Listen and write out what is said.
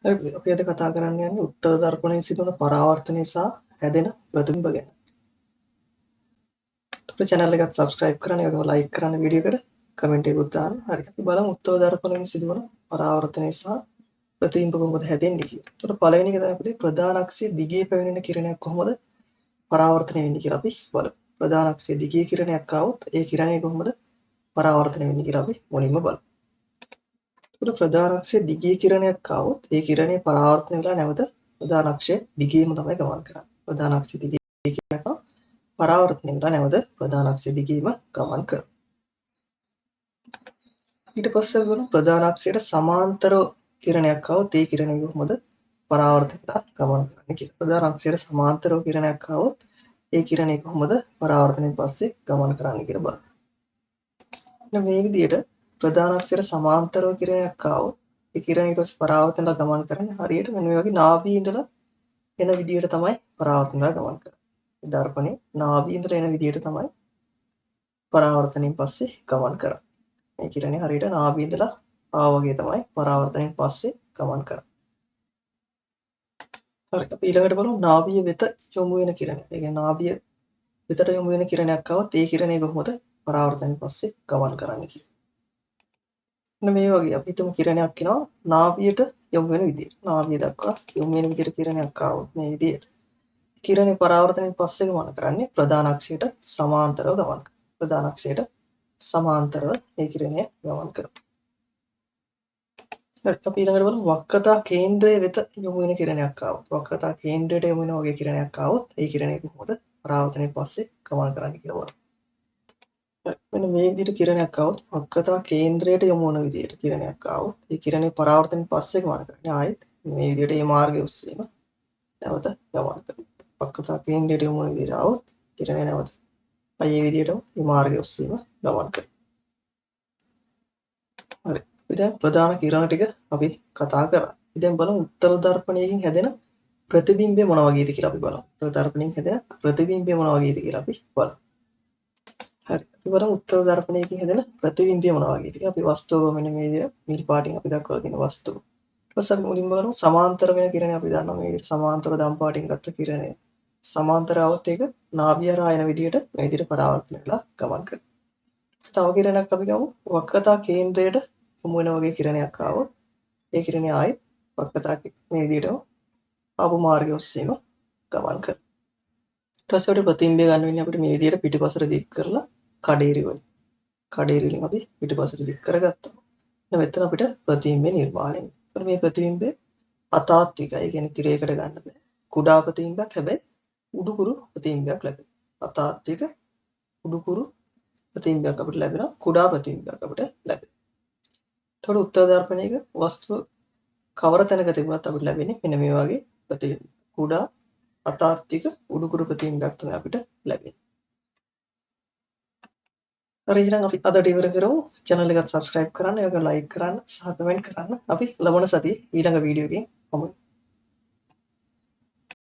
හරිද? අපි අද කතා කරන්න යන්නේ උත්තර දර්පණයේ සිදුවන පරාවර්තනය සහ හැදෙන ප්‍රතිබිම්බ ගැන. අපේ channel එකත් subscribe කරන්න, ඒ වගේම like කරන්න වීඩියෝ එකට comment එකකුත් දාන්න. හරි. අපි බලමු උත්තර දර්පණයෙන් සිදුවන පරාවර්තනය සහ ප්‍රතිබිම්බ කොහොමද හැදෙන්නේ කියලා. එතකොට පළවෙනි එක තමයි අපිට ප්‍රධාන අක්ෂයේ දිගේ පැමිණෙන කිරණයක් කොහොමද පරාවර්තනය වෙන්නේ කියලා අපි බලමු. ප්‍රධාන අක්ෂයේ දිගේ කිරණයක් ආවොත් ඒ කිරණය කොහොමද පරාවර්තනය වෙන්නේ කියලා අපි මුලින්ම බලමු. එතකොට ප්‍රධාන අක්ෂයේ දිගේ කිරණයක් ආවොත් ඒ කිරණය පරාවර්තනය වෙලා නැවත ප්‍රධාන අක්ෂයේ දිගේම තමයි ගමන් කරන්නේ. ප්‍රධාන අක්ෂයේ දිගේ කිරණයක් පරාවර්තනය වෙලා නැවත ප්‍රධාන අක්ෂයේ දිගේම ගමන් කරනවා. ඊට පස්සේ අපි බලමු ප්‍රධාන අක්ෂයට සමාන්තරව කිරණයක් ආවොත් ඒ කිරණය කොහොමද පරාවර්තනය වෙලා ගමන් කරන්නේ කියලා. ප්‍රධාන අක්ෂයට සමාන්තරව කිරණයක් ආවොත් ඒ කිරණය කොහොමද පරාවර්තනයෙන් පස්සේ ගමන් කරන්නේ කියලා බලමු. මෙන්න මේ විදිහට ප්‍රධාන අක්ෂයට සමාන්තරව කිරණයක් ආවොත් ඒ කිරණය ඊට පස්සේ පරාවර්තනයට ගමන් කරන්නේ හරියට මෙන්න මේ වගේ නාභියේ ඉඳලා එන විදිහට තමයි පරාවර්තනයට ගමන් කරන්නේ. ඒ දර්පණේ නාභියේ ඉඳලා එන විදිහට තමයි පරාවර්තනයෙන් පස්සේ ගමන් කරන්නේ. මේ කිරණය හරියට නාභියේ ඉඳලා ආවා වගේ තමයි පරාවර්තනයෙන් පස්සේ ගමන් කරන්නේ. හරි. අපි ඊළඟට බලමු නාභිය වෙත යොමු වෙන කිරණය. ඒ කියන්නේ නාභිය වෙතට යොමු වෙන කිරණයක් ආවොත් ඒ කිරණය කොහොමද පරාවර්තනයෙන් පස්සේ ගමන් කරන්නේ කියලා. මෙන්න මේ වගේ අපි හිතමු කිරණයක් එනවා නාභියට යොමු වෙන විදියට. නාභිය දක්වා යොමු වෙන විදියට කිරණයක් ආවොත් මේ විදියට. කිරණේ පරාවර්තනයෙන් පස්සේ ගමන් කරන්නේ ප්‍රධාන අක්ෂයට සමාන්තරව ගමන් කරනවා. ප්‍රධාන අක්ෂයට සමාන්තරව ඒ කිරණය ගමන් කරනවා. හරි. අපි ඊළඟට බලමු වක්‍රතා කේන්ද්‍රය වෙත යොමු වෙන කිරණයක් ආවොත්. වක්‍රතා කේන්ද්‍රයට යොමු වෙන වගේ කිරණයක් ආවොත් ඒ කිරණය කොහොමද පරාවර්තනයෙන් පස්සේ ගමන් කරන්නේ කියලා බලමු. මෙන්න මේ විදිහට කිරණයක් ආවොත් වක්‍රතා කේන්ද්‍රයට යොමු වන විදිහට කිරණයක් ආවොත් ඒ කිරණේ පරාවර්තනයෙන් පස්සේ ගමන් කරන්නේ ආයෙත් මේ විදිහට මේ මාර්ගය ඔස්සේම නැවත ගමන් කරනවා. වක්‍රතා කේන්ද්‍රයට යොමු වන විදිහට ආවොත් කිරණය නැවත ආයේ මේ විදිහටම මේ මාර්ගය ඔස්සේම ගමන් කරනවා. හරි. අපි දැන් ප්‍රධාන කිරණ ටික අපි කතා කරා. අපි දැන් බලමු උත්තර දර්පණයකින් හැදෙන ප්‍රතිබිම්බය මොන වගේද කියලා අපි බලමු. උත්තර දර්පණයෙන් හැදෙන ප්‍රතිබිම්බය මොන වගේද කියලා අපි බලමු. හරි. අපි බලමු උත්තර දර්පණයකින් හැදෙන ප්‍රතිබිම්බය මොන වගේද කියලා. අපි වස්තුව මෙන්න මේ විදිහට නිල් පාටින් අපි දක්වලා තියෙන වස්තුව. ඊට පස්සේ අපි මුලින්ම බලමු සමාන්තර වෙන කිරණය අපි දන්නවා මේ විදිහට සමාන්තරව දම් පාටින් ගත්ත කිරණය. සමාන්තර આવොත් ඒක නාභිය හරහා එන විදිහට මේ විදිහට පරාවර්තන වෙලා ගමන් කරනවා. තව කිරණයක් අපි ගමු වක්‍රතා කේන්ද්‍රයට යොමු වෙන වගේ කිරණයක් ආවොත් ඒ කිරණය ආයෙත් වක්‍රතා මේ විදිහටම ආපු මාර්ගය ඔස්සේම ගමන් කරනවා. ඊට පස්සේ අපිට ප්‍රතිබිම්බය ගන්න වෙන්නේ අපිට මේ විදිහට පිටිපසට දික් කරලා කඩේරි වලින්. කඩේරි වලින් අපි පිටිපසට දික් කරගත්තා. දැන් මෙතන අපිට ප්‍රතිබිම්බය නිර්මාණය වෙනවා. ඒතර මේ ප්‍රතිබිම්බය අතාත්විකයි. ඒ කියන්නේ තිරයකට ගන්න බෑ. කුඩා ප්‍රතිබිම්බයක් හැබැයි උඩුකුරු ප්‍රතිබිම්බයක් ලැබෙනවා. අතාත්වික උඩුකුරු ප්‍රතිබිම්බයක් අපිට ලැබෙනවා. කුඩා ප්‍රතිබිම්බයක් අපිට ලැබෙනවා. එතකොට උත්තර දර්පණයක වස්තුව කවර තැනක තිබුණත් අපිට ලැබෙන්නේ මෙන්න මේ වගේ ප්‍රතිබිම්බ. කුඩා අතාත්වික උඩුකුරු ප්‍රතිබිම්බයක් තමයි අපිට ලැබෙන්නේ. හරි එහෙනම් අපි අදට ඉවර කරමු. channel එකත් subscribe කරන්න, ඒක like කරන්න, සහ comment කරන්න. අපි ලබන සතියේ ඊළඟ වීඩියෝ එකකින් හමු වෙමු.